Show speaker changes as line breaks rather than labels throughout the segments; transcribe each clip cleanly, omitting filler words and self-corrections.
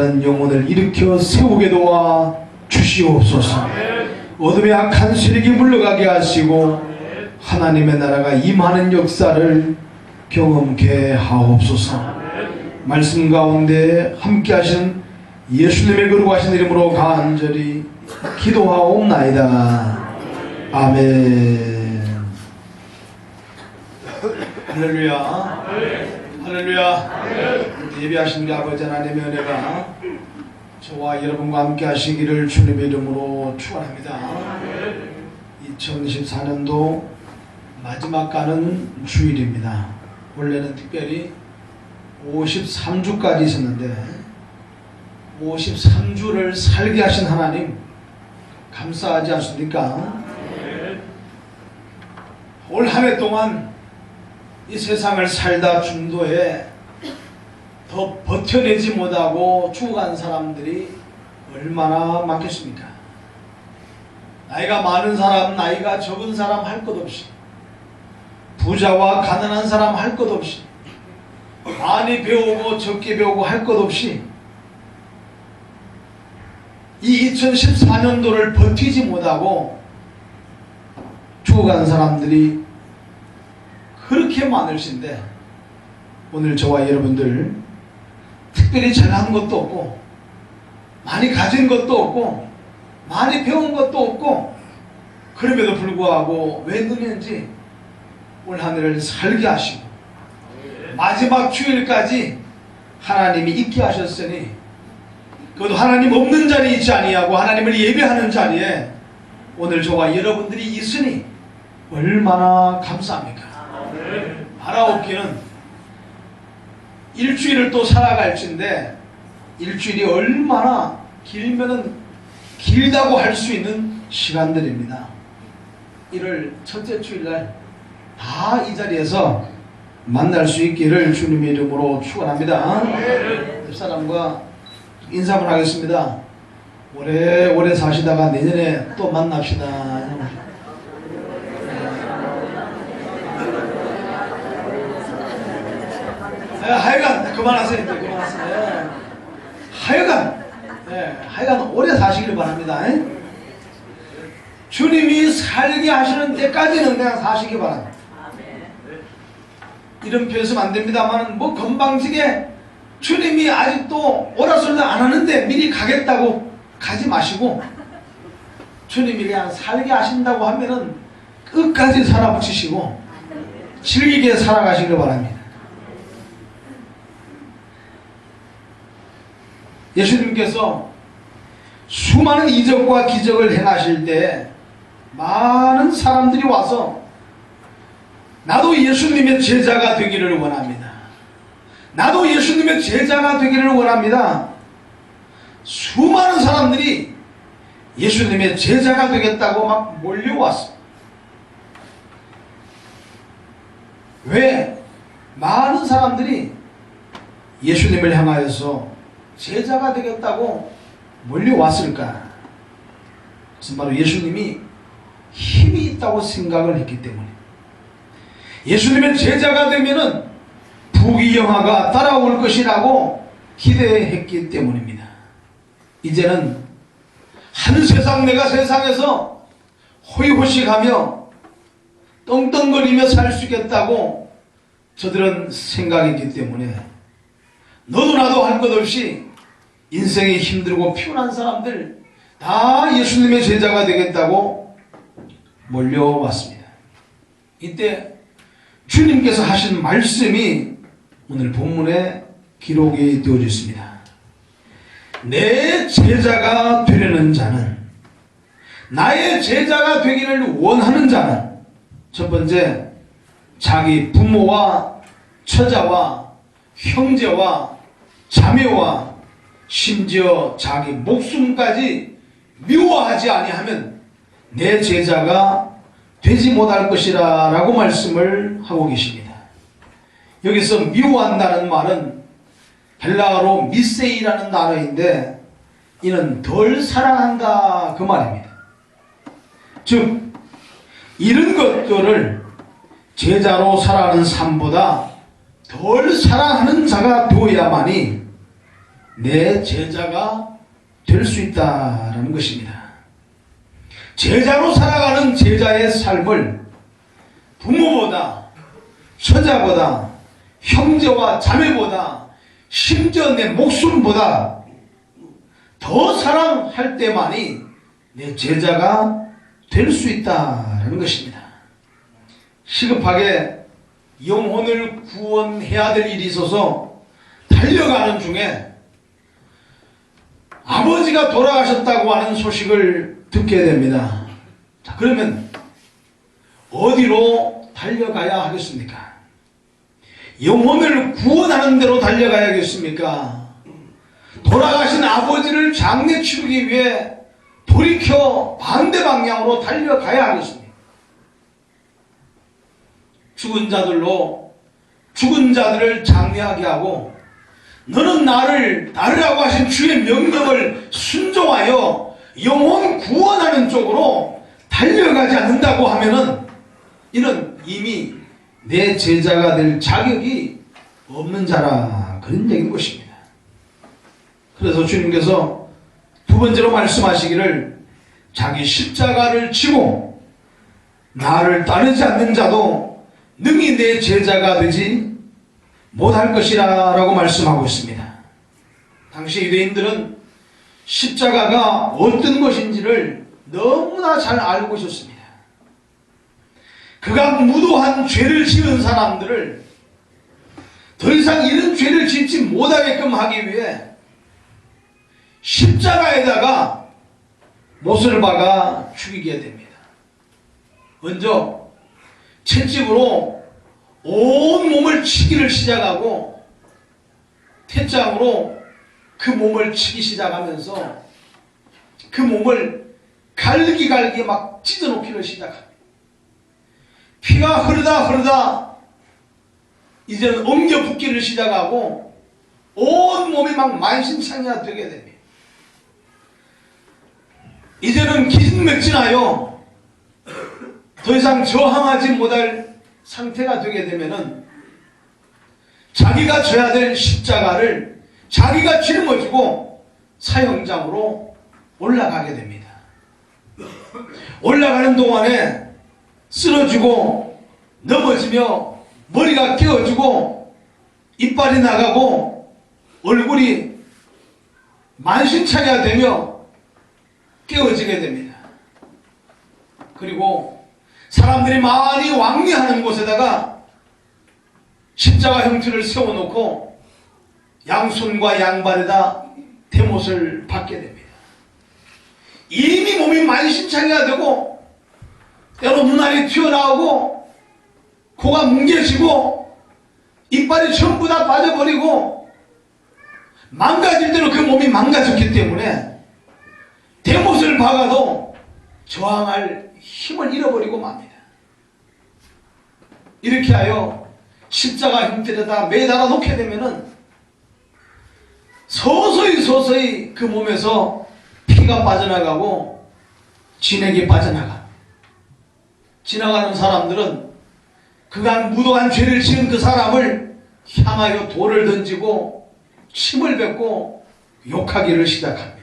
자는 영혼을 일으켜 세우게 도와 주시옵소서. 어둠의 악한 세력이 물러가게 하시고 하나님의 나라가 임하는 역사를 경험케 하옵소서. 말씀 가운데 함께 하신 예수님의 거룩하신 이름으로 간절히 기도하옵나이다. 아멘. 할렐루야. 할렐루야. 예배하신 우리 아버지 하나님의 은혜가 저와 여러분과 함께 하시기를 주님의 이름으로 축원합니다. 2024년도 마지막 가는 주일입니다. 원래는 특별히 53주까지 있었는데 53주를 살게 하신 하나님 감사하지 않습니까? 올 한 해 동안 이 세상을 살다 중도에 더 버텨내지 못하고 죽어간 사람들이 얼마나 많겠습니까? 나이가 많은 사람, 나이가 적은 사람 할 것 없이, 부자와 가난한 사람 할 것 없이, 많이 배우고 적게 배우고 할 것 없이 이 2014년도를 버티지 못하고 죽어간 사람들이 그렇게 많으신데, 오늘 저와 여러분들 특별히 잘난 것도 없고 많이 가진 것도 없고 많이 배운 것도 없고 그럼에도 불구하고 왜 누는지 올 한 해를 살게 하시고 마지막 주일까지 하나님이 있게 하셨으니, 그것도 하나님 없는 자리에 있지 아니하고 하나님을 예배하는 자리에 오늘 저와 여러분들이 있으니 얼마나 감사합니까? 알아오기는 일주일을 또 살아갈지인데 일주일이 얼마나 길면은 길다고 할 수 있는 시간들입니다. 1월 첫째 주일날 다 이 자리에서 만날 수 있기를 주님의 이름으로 축원합니다. 옆 사람과 인사 한번 하겠습니다. 오래 사시다가 내년에 또 만납시다. 하여간 그만하세요. 이제 그만하세요. 하여간 오래 사시길 바랍니다. 주님이 살게 하시는 때까지는 그냥 사시기 바랍니다. 이런 표현 쓰면 안 됩니다만, 뭐 건방지게 주님이 아직도 오라솔도 안 하는데 미리 가겠다고 가지 마시고, 주님이 그냥 살게 하신다고 하면은 끝까지 살아붙이시고 즐기게 살아가시길 바랍니다. 예수님께서 수많은 이적과 기적을 행하실 때 많은 사람들이 와서 나도 예수님의 제자가 되기를 원합니다. 나도 예수님의 제자가 되기를 원합니다. 수많은 사람들이 예수님의 제자가 되겠다고 막 몰려왔어. 왜 많은 사람들이 예수님을 향하여서 제자가 되겠다고 몰려왔을까? 그것은 바로 예수님이 힘이 있다고 생각을 했기 때문에, 예수님의 제자가 되면은 부귀영화가 따라올 것이라고 기대했기 때문입니다. 이제는 한 세상 내가 세상에서 호의호식하며 떵떵거리며 살 수 있겠다고 저들은 생각했기 때문에 너도 나도 할 것 없이 인생이 힘들고 피곤한 사람들 다 예수님의 제자가 되겠다고 몰려왔습니다. 이때 주님께서 하신 말씀이 오늘 본문에 기록이 되어져 있습니다. 내 제자가 되려는 자는, 나의 제자가 되기를 원하는 자는, 첫 번째, 자기 부모와 처자와 형제와 자매와 심지어 자기 목숨까지 미워하지 아니하면 내 제자가 되지 못할 것이라 라고 말씀을 하고 계십니다. 여기서 미워한다는 말은 헬라어로 미세이라는 단어인데, 이는 덜 사랑한다 그 말입니다. 즉 이런 것들을 제자로 살아가는 삶보다 덜 사랑하는 자가 되어야만이 내 제자가 될 수 있다라는 것입니다. 제자로 살아가는 제자의 삶을 부모보다, 처자보다, 형제와 자매보다, 심지어 내 목숨보다 더 사랑할 때만이 내 제자가 될 수 있다라는 것입니다. 시급하게 영혼을 구원해야 될 일이 있어서 달려가는 중에 아버지가 돌아가셨다고 하는 소식을 듣게 됩니다. 자, 그러면 어디로 달려가야 하겠습니까? 영혼을 구원하는 대로 달려가야겠습니까? 돌아가신 아버지를 장례 치르기 위해 돌이켜 반대 방향으로 달려가야 하겠습니까? 죽은 자들로 죽은 자들을 장례하게 하고 너는 나를 따르라고 하신 주의 명령을 순종하여 영혼 구원하는 쪽으로 달려가지 않는다고 하면은 이는 이미 내 제자가 될 자격이 없는 자라, 그런 얘기인 것입니다. 그래서 주님께서 두 번째로 말씀하시기를 자기 십자가를 지고 나를 따르지 않는 자도 능히 내 제자가 되지 못할 것이라 라고 말씀하고 있습니다. 당시 유대인들은 십자가가 어떤 것인지를 너무나 잘 알고 있었습니다. 그가 무도한 죄를 지은 사람들을 더 이상 이런 죄를 짓지 못하게끔 하기 위해 십자가에다가 못을 박아 죽이게 됩니다. 먼저 채찍으로 온 몸을 치기를 시작하고 태장으로 그 몸을 치기 시작하면서 그 몸을 갈기갈기 막 찢어놓기를 시작합니다. 피가 흐르다 이제는 엉겨 붓기를 시작하고 온 몸이 막 만신창이가 되게 됩니다. 이제는 기진맥진하여 더 이상 저항하지 못할 상태가 되게 되면은 자기가 져야 될 십자가를 자기가 짊어지고 사형장으로 올라가게 됩니다. 올라가는 동안에 쓰러지고 넘어지며 머리가 깨어지고 이빨이 나가고 얼굴이 만신창이가 되며 깨어지게 됩니다. 그리고 사람들이 많이 왕래하는 곳에다가 십자가 형틀을 세워놓고 양손과 양발에다 대못을 받게 됩니다. 이미 몸이 만신창이가 되고 때로 눈알이 튀어나오고 코가 뭉개지고 이빨이 전부 다 빠져버리고 망가질 대로 그 몸이 망가졌기 때문에 대못을 박아도 저항할 힘을 잃어버리고 맙니다. 이렇게 하여 십자가 형태에다 매달아 놓게 되면은 서서히 그 몸에서 피가 빠져나가고 진액이 빠져나가. 지나가는 사람들은 그간 무도한 죄를 지은 그 사람을 향하여 돌을 던지고 침을 뱉고 욕하기를 시작합니다.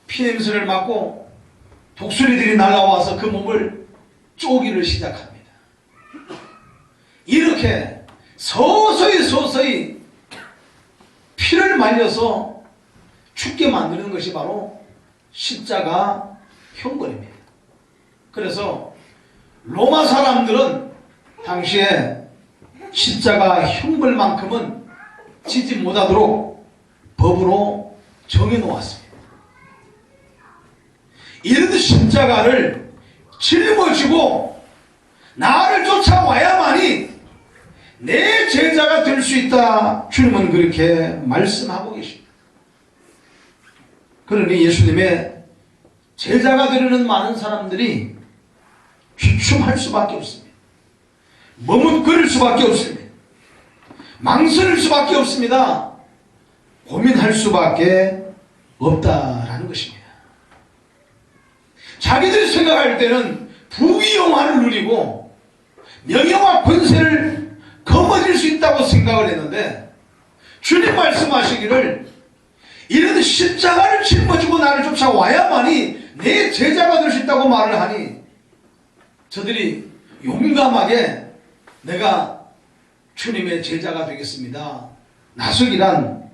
피냄새를 맡고 독수리들이 날아와서 그 몸을 쪼기를 시작합니다. 이렇게 서서히 피를 말려서 죽게 만드는 것이 바로 십자가 형벌입니다. 그래서 로마 사람들은 당시에 십자가 형벌만큼은 지지 못하도록 법으로 정해놓았습니다. 이런 십자가를 짊어지고 나를 쫓아와야만이 내 제자가 될 수 있다. 주님은 그렇게 말씀하고 계십니다. 그러니 예수님의 제자가 되려는 많은 사람들이 주춤할 수밖에 없습니다. 머뭇거릴 수밖에 없습니다. 망설일 수밖에 없습니다. 고민할 수밖에 없다라는 것입니다. 자기들이 생각할 때는 부귀영화를 누리고 명예와 권세를 거머쥘 수 있다고 생각을 했는데 주님 말씀하시기를 십자가를 짊어지고 나를 쫓아와야만이 내 제자가 될 수 있다고 말을 하니 저들이 용감하게 내가 주님의 제자가 되겠습니다. 나서기란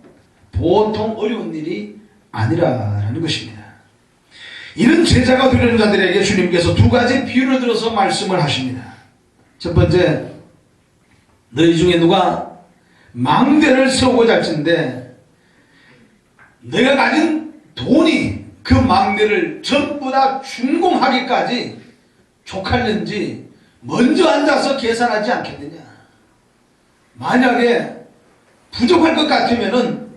보통 어려운 일이 아니라는 것입니다. 이런 제자가 되려는 자들에게 주님께서 두 가지 비유를 들어서 말씀을 하십니다. 첫 번째, 너희 중에 누가 망대를 세우고자 할진대 내가 가진 돈이 그 망대를 전부 다 준공하기까지 족할는지 먼저 앉아서 계산하지 않겠느냐. 만약에 부족할 것 같으면은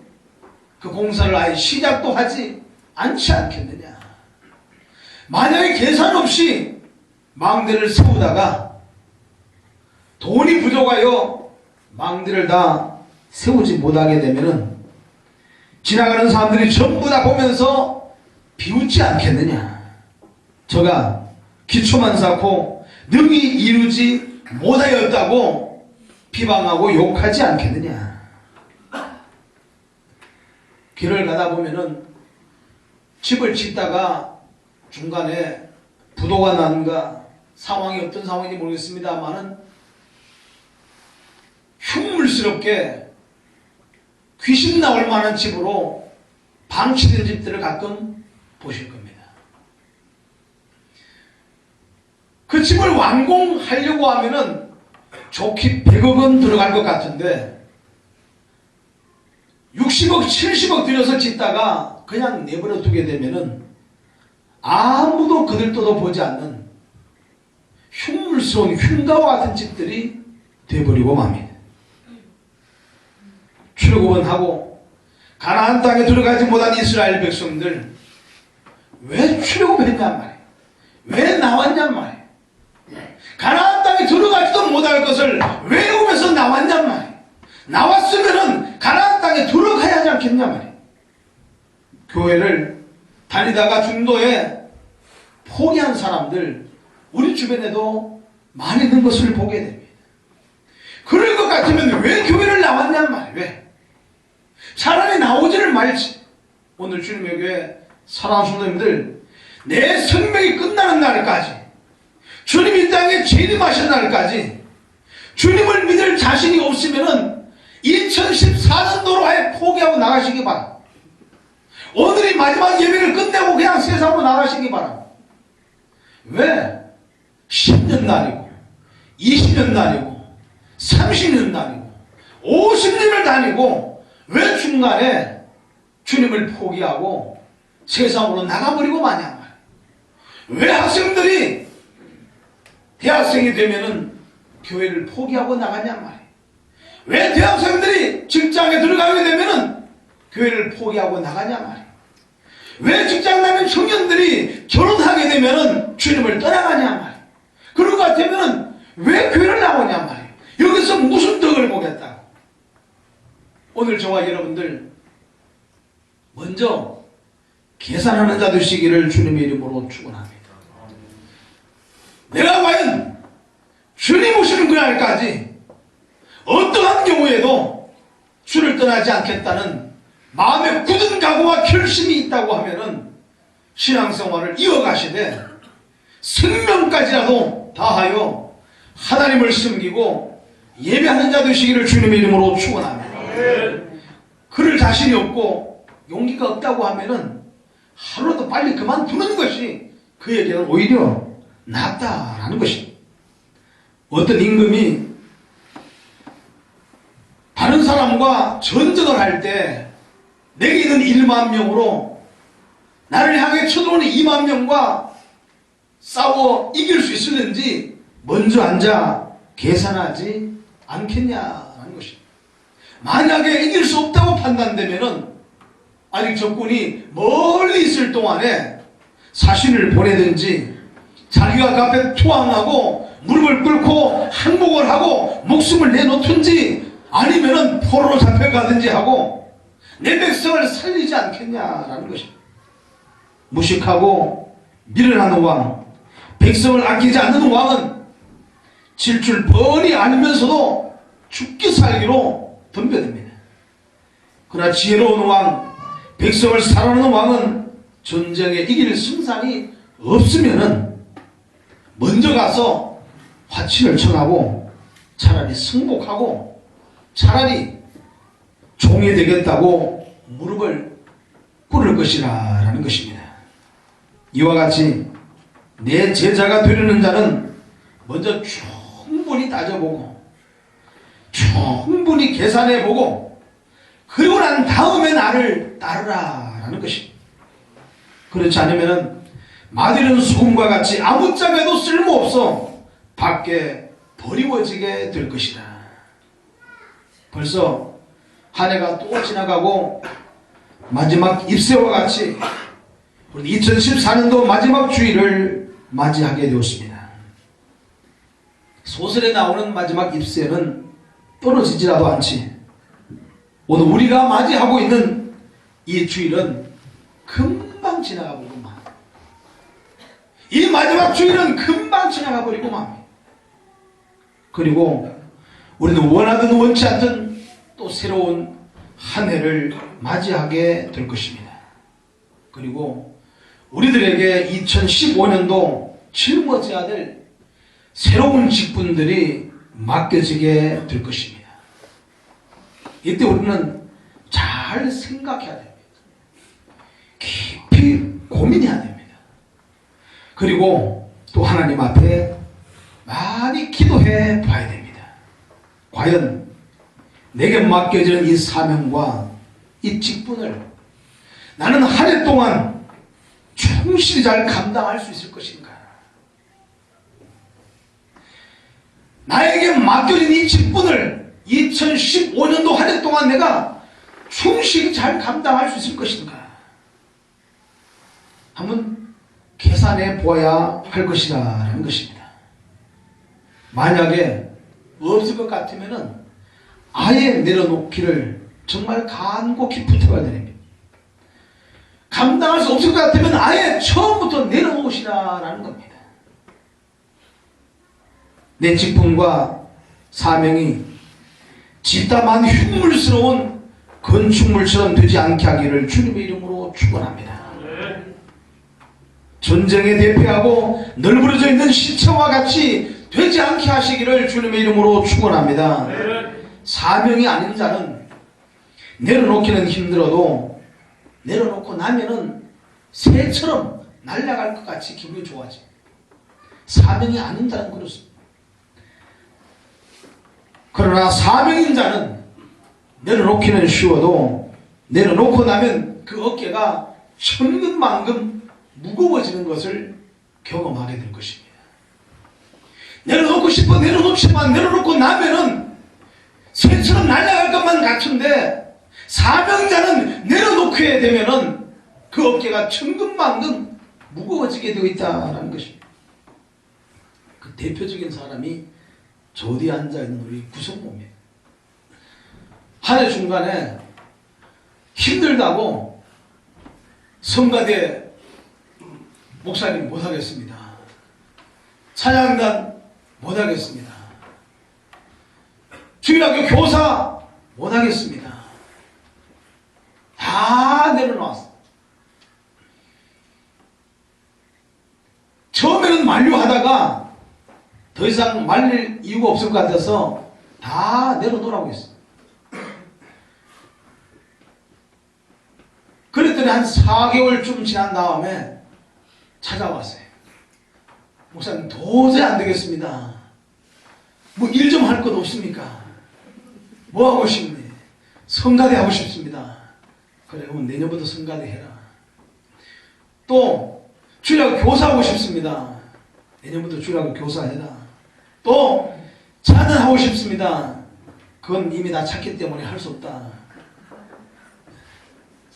그 공사를 아예 시작도 하지 않지 않겠느냐. 만약에 계산 없이 망대를 세우다가 돈이 부족하여 망대를 다 세우지 못하게 되면은 지나가는 사람들이 전부 다 보면서 비웃지 않겠느냐. 저가 기초만 쌓고 능히 이루지 못하였다고 비방하고 욕하지 않겠느냐. 길을 가다 보면은 집을 짓다가 중간에 부도가 나는가 상황이 어떤 상황인지 모르겠습니다만은 흉물스럽게 귀신 나올 만한 집으로 방치된 집들을 가끔 보실 겁니다. 그 집을 완공하려고 하면은 좋게 100억 원 들어갈 것 같은데 60억, 70억 들여서 짓다가 그냥 내버려 두게 되면은 아무도 그들도 보지 않는 흉물스러운 흉가와 같은 집들이 되어버리고 맙니다. 출애굽하고 가나안 땅에 들어가지 못한 이스라엘 백성들 왜 출애굽했냔 말이에요. 왜 나왔냔 말이에요. 가나안 땅에 들어가지도 못할 것을 왜 애굽에서 나왔냔 말이에요. 나왔으면은 가나안 땅에 들어가야 하지 않겠냐 말이에요. 교회를 다니다가 중도에 포기한 사람들 우리 주변에도 많이 있는 것을 보게 됩니다. 그럴 것 같으면 왜 교회를 나왔냔 말이에요. 왜? 차라리 나오지를 말지. 오늘 주님의 교회 사랑하는 성도님들, 내 생명이 끝나는 날까지, 주님이 이 땅에 재림하신 날까지 주님을 믿을 자신이 없으면은 2014년도로 아예 포기하고 나가시기 바랍니다. 오늘이 마지막 예배를 끝내고 그냥 세상으로 나가시기 바랍니다. 왜? 10년 다니고 20년 다니고 30년 다니고 50년을 다니고 왜 중간에 주님을 포기하고 세상으로 나가버리고 마냐 말이에요. 왜 학생들이 대학생이 되면은 교회를 포기하고 나가냐 말이에요. 왜 대학생들이 직장에 들어가게 되면은 교회를 포기하고 나가냐 말이에요. 왜 직장 나면 청년들이 결혼하게 되면은 주님을 떠나가냐 말이에요. 그런 것 같으면은 왜 교회를 나오냐 말이에요. 여기서 무슨 덕을 보겠다고. 오늘 저와 여러분들 먼저 계산하는 자 되시기를 주님의 이름으로 축원합니다. 내가 과연 주님 오시는 그날까지 어떠한 경우에도 주를 떠나지 않겠다는 마음의 굳은 각오와 결심이 있다고 하면은 신앙생활을 이어가시되 생명까지라도 다하여 하나님을 섬기고 예배하는 자 되시기를 주님의 이름으로 축원합니다. 그럴 자신이 없고 용기가 없다고 하면은 하루라도 빨리 그만두는 것이 그에게는 오히려 낫다라는 것입니다. 어떤 임금이 다른 사람과 전쟁을 할 때 내게 있는 1만 명으로 나를 향해 쳐들어오는 2만 명과 싸워 이길 수 있었는지 먼저 앉아 계산하지 않겠냐라는 것입니다. 만약에 이길 수 없다고 판단되면은 아직 적군이 멀리 있을 동안에 사신을 보내든지 자기가 그 앞에 투항하고 무릎을 꿇고 항복을 하고 목숨을 내놓든지 아니면은 포로로 잡혀가든지 하고 내 백성을 살리지 않겠냐라는 것입니다. 무식하고 미련한 왕, 백성을 아끼지 않는 왕은 질 줄 뻔히 알면서도 죽기 살기로 덤벼듭니다. 그러나 지혜로운 왕, 백성을 사랑하는 왕은 전쟁에 이길 승산이 없으면은 먼저 가서 화친을 청하고 차라리 승복하고 차라리 종이 되겠다고 무릎을 꿇을 것이라 라는 것입니다. 이와 같이 내 제자가 되려는 자는 먼저 충분히 따져보고 충분히 계산해보고 그리고 난 다음에 나를 따르라 라는 것입니다. 그렇지 않으면 마디른 수금과 같이 아무짝에도 쓸모없어 밖에 버리워지게 될 것이다. 벌써 한 해가 또 지나가고 마지막 입새와 같이 우리 2014년도 마지막 주일을 맞이하게 되었습니다. 소설에 나오는 마지막 입새는 떨어지지라도 않지. 오늘 우리가 맞이하고 있는 이 주일은 금방 지나가 버리고만. 이 마지막 주일은 금방 지나가 버리고만. 그리고 우리는 원하든 원치 않든 또 새로운 한 해를 맞이하게 될 것입니다. 그리고 우리들에게 2015년도 짊어져야 될 새로운 직분들이 맡겨지게 될 것입니다. 이때 우리는 잘 생각해야 됩니다. 깊이 고민해야 됩니다. 그리고 또 하나님 앞에 많이 기도해 봐야 됩니다. 과연 내게 맡겨진 이 사명과 이 직분을 나는 한 해 동안 충실히 잘 감당할 수 있을 것인가? 나에게 맡겨진 이 직분을 2015년도 한 해 동안 내가 충실히 잘 감당할 수 있을 것인가? 한번 계산해 보아야 할 것이라는 것입니다. 만약에 없을 것 같으면은 아예 내려놓기를 정말 간곡히 부탁을 드립니다. 감당할 수 없을 것 같으면 아예 처음부터 내려놓으시라는 겁니다. 내 직분과 사명이 집담한 흉물스러운 건축물처럼 되지 않게 하기를 주님의 이름으로 축원합니다. 전쟁에 대피하고 널브러져 있는 시체와 같이 되지 않게 하시기를 주님의 이름으로 축원합니다. 사명이 아닌 자는 내려놓기는 힘들어도 내려놓고 나면은 새처럼 날아갈 것 같이 기분이 좋아져. 사명이 아닌 자는 그렇습니다. 그러나 사명인 자는 내려놓기는 쉬워도 내려놓고 나면 그 어깨가 천근만근 무거워지는 것을 경험하게 될 것입니다. 내려놓고 싶어 내려놓지만 내려놓고 나면은 새처럼 날아갈 것만 같은데 사명자는 내려놓게 되면은 그 어깨가 천근만근 무거워지게 되어 있다는 것입니다. 그 대표적인 사람이 저 뒤에 앉아있는 우리 구성모입니다. 한 해 중간에 힘들다고 성가대 목사님 못하겠습니다. 찬양단 못하겠습니다. 주일학교 교사 못하겠습니다. 다 내려놓았어. 처음에는 만류하다가 더 이상 말릴 이유가 없을 것 같아서 다 내려놓으라고 했어요. 그랬더니 한 4개월쯤 지난 다음에 찾아왔어요. 목사님 도저히 안 되겠습니다. 뭐 일 좀 할 것 없습니까? 뭐 하고 싶니? 성가대 하고 싶습니다. 그래 그럼 내년부터 성가대 해라. 또 주일학교 교사 하고 싶습니다. 내년부터 주일학교 교사 해라. 또 찬양하고 싶습니다. 그건 이미 다 찾기 때문에 할 수 없다.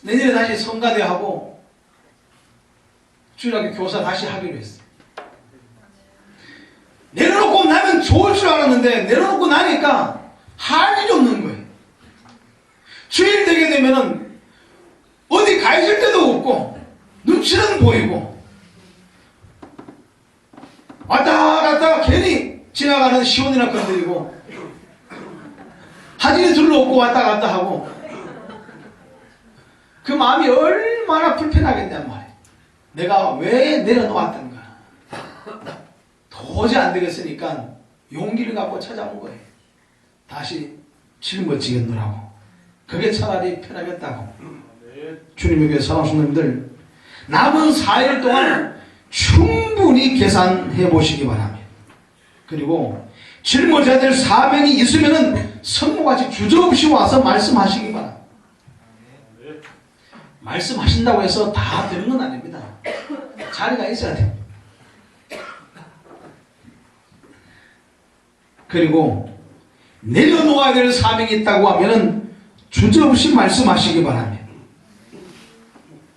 내년에 다시 성가대 하고 주일학교 교사 다시 하기로 했어요. 내려놓고 나면 좋을 줄 알았는데 내려놓고 나니까 할 일이 없는 거예요. 주일 되게 되면은 어디 가 있을 때도 없고 눈치는 보이고 왔다 갔다 괜히 지나가는 시원이나 건드리고 하진이 둘러없고 왔다 갔다 하고 그 마음이 얼마나 불편하겠냔 말이에요. 내가 왜 내려놓았던가. 도저히 안 되겠으니까 용기를 갖고 찾아온 거예요. 다시 짊어지겠노라고. 그게 차라리 편하겠다고. 주님에게 사랑하는 성도님들, 남은 4일 동안 충분히 계산해 보시기 바랍니다. 그리고 짊어져야 될 사명이 있으면은 성모같이 주저없이 와서 말씀하시기 바랍니다. 말씀하신다고 해서 다 되는 건 아닙니다. 자리가 있어야 돼요. 그리고 내려놓아야 될 사명이 있다고 하면은 주저없이 말씀하시기 바랍니다.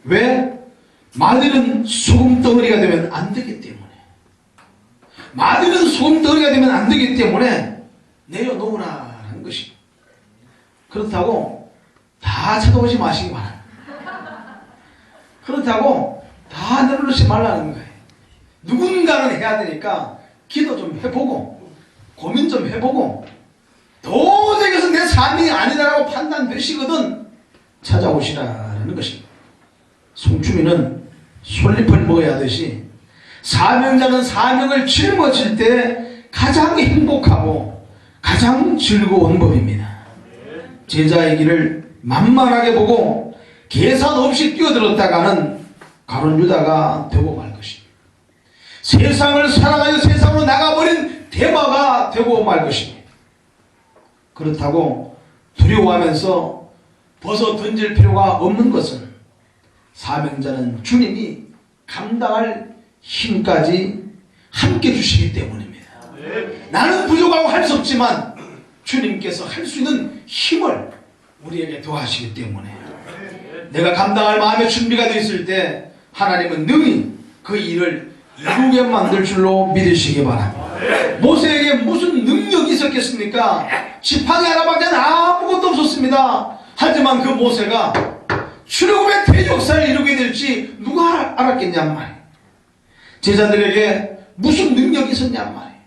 왜? 마늘은 소금덩어리가 되면 안 되기 때문에. 마늘은 소금덩어리가 되면 안 되기 때문에 내려놓으라는 것이. 그렇다고 다 찾아오지 마시기 바랍니다. 그렇다고 다 내려놓지 말라는 거예요. 누군가는 해야 되니까 기도 좀 해보고 고민 좀 해보고 도저히 그래서 내 삶이 아니다라고 판단되시거든 찾아오시라는 것입니다. 송추미는 솔잎을 먹어야 하듯이 사명자는 사명을 짊어질 때 가장 행복하고 가장 즐거운 법입니다. 제자의 길을 만만하게 보고 계산 없이 뛰어들었다가는 가룟 유다가 되고 말 것입니다. 세상을 사랑하여 세상으로 나가버린 대마가 되고 말 것입니다. 그렇다고 두려워하면서 벗어 던질 필요가 없는 것은 사명자는 주님이 감당할 힘까지 함께 주시기 때문입니다. 나는 부족하고 할 수 없지만 주님께서 할 수 있는 힘을 우리에게 더하시기 때문에 내가 감당할 마음의 준비가 되어 있을 때 하나님은 능히 그 일을 이루게 만들 줄로 믿으시기 바랍니다. 모세에게 무슨 능력이 있었겠습니까? 지팡이 하나밖에 아무것도 없었습니다. 하지만 그 모세가 출애굽의 대역사를 이루게 될지 누가 알았겠냔 말이에요. 제자들에게 무슨 능력이 있었냔 말이에요.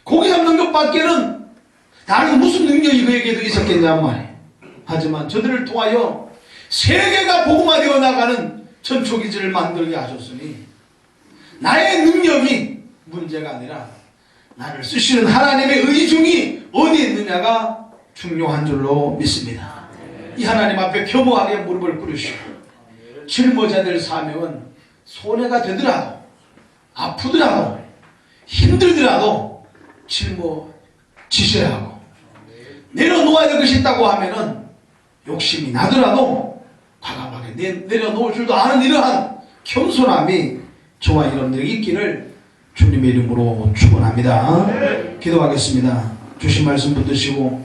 고기 잡는 것밖에는 다른 무슨 능력이 그에게도 있었겠냔 말이에요. 하지만 저들을 통하여 세계가 복음화되어 나가는 전초기지를 만들게 하셨으니 나의 능력이 문제가 아니라 나를 쓰시는 하나님의 의중이 어디에 있느냐가 중요한 줄로 믿습니다. 이 하나님 앞에 겸허하게 무릎을 꿇으시고 짊어져야 될 사명은 손해가 되더라도 아프더라도 힘들더라도 짊어지셔야 하고 내려놓아야 될 것이 있다고 하면은 욕심이 나더라도 과감하게 내려놓을 줄도 아는 이러한 겸손함이 저와 여러분들에게 있기를 주님의 이름으로 축원합니다. 기도하겠습니다. 주신 말씀 붙드시고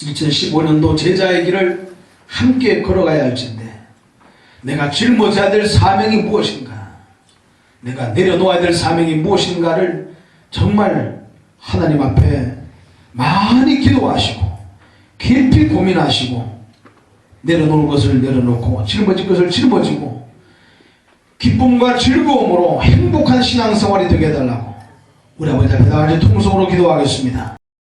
2015년도 제자의 길을 함께 걸어가야 할텐데 내가 짊어져야 될 사명이 무엇인가, 내가 내려놓아야 될 사명이 무엇인가를 정말 하나님 앞에 많이 기도하시고 깊이 고민하시고 내려놓을 것을 내려놓고 짊어질 것을 짊어지고 기쁨과 즐거움으로 행복한 신앙생활이 되게 해달라고 우리 아버지 앞에 나가지 통성으로 기도하겠습니다.